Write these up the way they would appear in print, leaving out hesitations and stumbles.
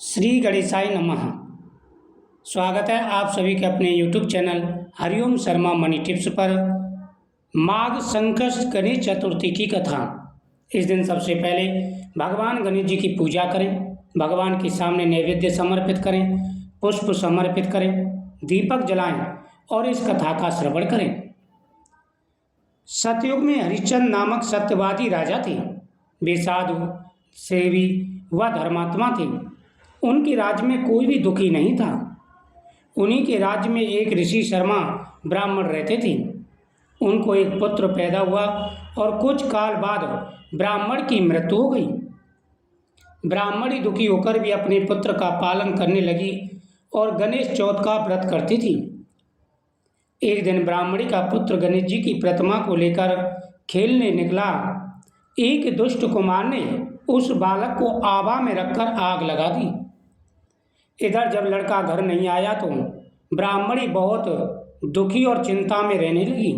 श्री गणेशाय नमः। स्वागत है आप सभी के अपने YouTube channel Hariom Sharma money tips पर। माघ संकष्ट गणेश चतुर्थी की कथा। इस दिन सबसे पहले भगवान गणेश जी की पूजा करें, भगवान के सामने नैवेद्य समर्पित करें, पुष्प समर्पित करें, दीपक जलाएं और इस कथा का श्रवण करें। सतयुग में हरिश्चंद्र नामक सत्यवादी राजा थे। वे साधु, सेवी व धर्मात्मा थे। उनके राज्य में कोई भी दुखी नहीं था। उन्हीं के राज्य में एक ऋषि शर्मा ब्राह्मण रहते थे। उनको एक पुत्र पैदा हुआ और कुछ काल बाद ब्राह्मण की मृत्यु हो गई। ब्राह्मणी दुखी होकर भी अपने पुत्र का पालन करने लगी और गणेश चौथ का व्रत करती थी। एक दिन ब्राह्मणी का पुत्र गणेश जी की प्रतिमा को लेकर खेलने निकला। एक दुष्ट कुमार ने उस बालक को आभा में रखकर आग लगा दी। इधर जब लड़का घर नहीं आया तो ब्राह्मणी बहुत दुखी और चिंता में रहने लगी।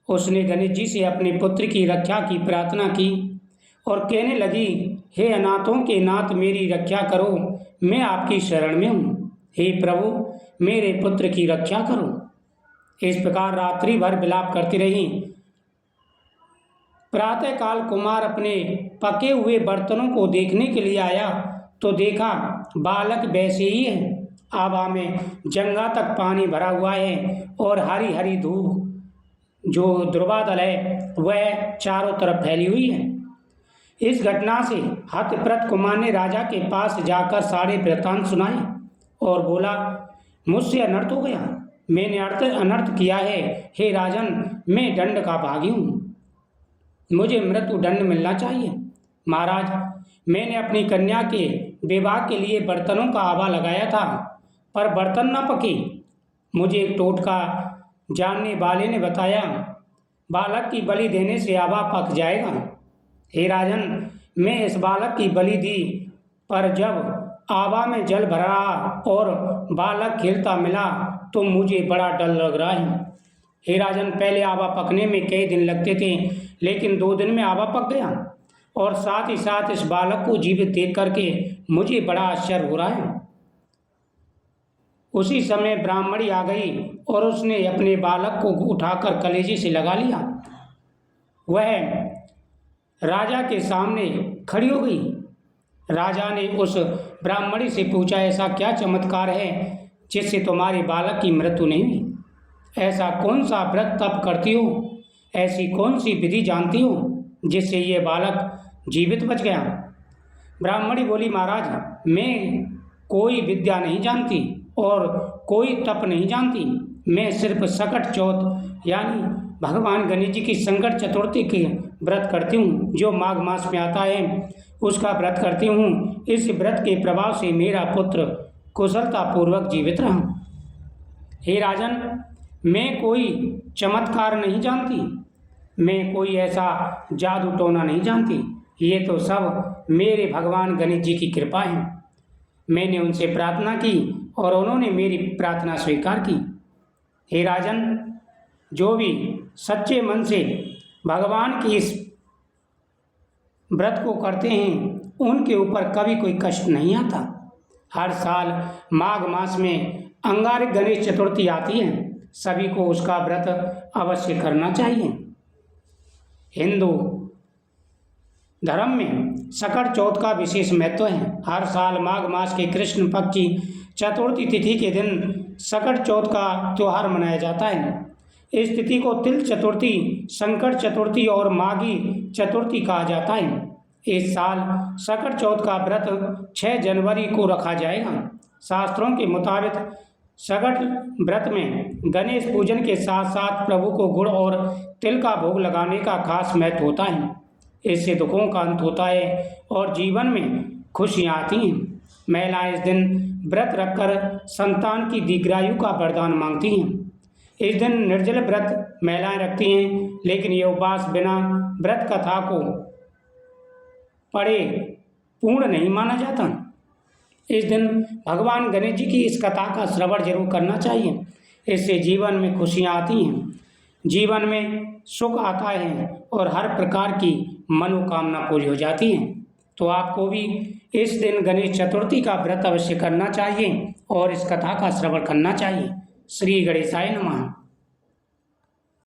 उसने गणेश जी से अपने पुत्र की रक्षा की प्रार्थना की और कहने लगी, हे अनाथों के नाथ, मेरी रक्षा करो, मैं आपकी शरण में हूँ। हे प्रभु, मेरे पुत्र की रक्षा करो। इस प्रकार रात्रि भर विलाप करती रही। प्रातःकाल कुमार अपने पके हुए बर्तनों को देखने के लिए आया तो देखा बालक वैसे ही है। आभा में जंगा तक पानी भरा हुआ है और हरी हरी धूप जो द्रुवादल है वह चारों तरफ फैली हुई है। इस घटना से हतप्रत कुमार ने राजा के पास जाकर सारे वृत्तांत सुनाए और बोला, मुझसे अनर्थ हो गया, मैंने अनर्थ किया है। हे राजन, मैं दंड का भागी हूँ, मुझे मृत्यु दंड मिलना चाहिए। महाराज, मैंने अपनी कन्या के विवाह के लिए बर्तनों का आभा लगाया था, पर बर्तन न पके। मुझे एक टोटका जानने वाले ने बताया, बालक की बलि देने से आभा पक जाएगा। हे राजन, मैं इस बालक की बलि दी, पर जब आभा में जल भरा और बालक खेलता मिला तो मुझे बड़ा डर लग रहा है। हे राजन, पहले आभा पकने में कई दिन लगते थे, लेकिन 2 दिन में आभा पक गया और साथ ही साथ इस बालक को जीवित देख करके मुझे बड़ा आश्चर्य हो रहा है। उसी समय ब्राह्मणी आ गई और उसने अपने बालक को उठाकर कलेजे से लगा लिया। वह राजा के सामने खड़ी हो गई। राजा ने उस ब्राह्मणी से पूछा, ऐसा क्या चमत्कार है जिससे तुम्हारे बालक की मृत्यु नहीं हुई? ऐसा कौन सा व्रत तप करती हो, ऐसी कौन सी विधि जानती हो जिससे ये बालक जीवित बच गया? ब्राह्मणी बोली, महाराज, मैं कोई विद्या नहीं जानती और कोई तप नहीं जानती। मैं सिर्फ सकट चौथ यानी भगवान गणेश जी की संकट चतुर्थी के व्रत करती हूँ, जो माघ मास में आता है, उसका व्रत करती हूँ। इस व्रत के प्रभाव से मेरा पुत्र कुशलतापूर्वक जीवित रहा। हे राजन, मैं कोई चमत्कार नहीं जानती, मैं कोई ऐसा जादू टोना नहीं जानती। ये तो सब मेरे भगवान गणेश जी की कृपा है। मैंने उनसे प्रार्थना की और उन्होंने मेरी प्रार्थना स्वीकार की। हे राजन, जो भी सच्चे मन से भगवान की इस व्रत को करते हैं, उनके ऊपर कभी कोई कष्ट नहीं आता। हर साल माघ मास में अंगारक गणेश चतुर्थी आती है, सभी को उसका व्रत अवश्य करना चाहिए। हिंदू धर्म में सकट चौथ का विशेष महत्व है। हर साल माघ मास के कृष्ण पक्ष की चतुर्थी तिथि के दिन सकट चौथ का त्यौहार मनाया जाता है। इस तिथि को तिल चतुर्थी, संकट चतुर्थी और माघी चतुर्थी कहा जाता है। इस साल सकट चौथ का व्रत 6 जनवरी को रखा जाएगा। शास्त्रों के मुताबिक सकट व्रत में गणेश पूजन के साथ साथ प्रभु को गुड़ और तिल का भोग लगाने का खास महत्व होता है। इससे दुखों का अंत होता है और जीवन में खुशियाँ आती हैं। महिलाएं इस दिन व्रत रखकर संतान की दीर्घायु का वरदान मांगती हैं। इस दिन निर्जल व्रत महिलाएं रखती हैं, लेकिन यह उपवास बिना व्रत कथा को पढ़े पूर्ण नहीं माना जाता। इस दिन भगवान गणेश जी की इस कथा का श्रवण जरूर करना चाहिए। इससे जीवन में खुशियाँ आती हैं, जीवन में सुख आता है और हर प्रकार की मनोकामना पूरी हो जाती है। तो आपको भी इस दिन गणेश चतुर्थी का व्रत अवश्य करना चाहिए और इस कथा का श्रवण करना चाहिए। श्री गणेशाय नमः।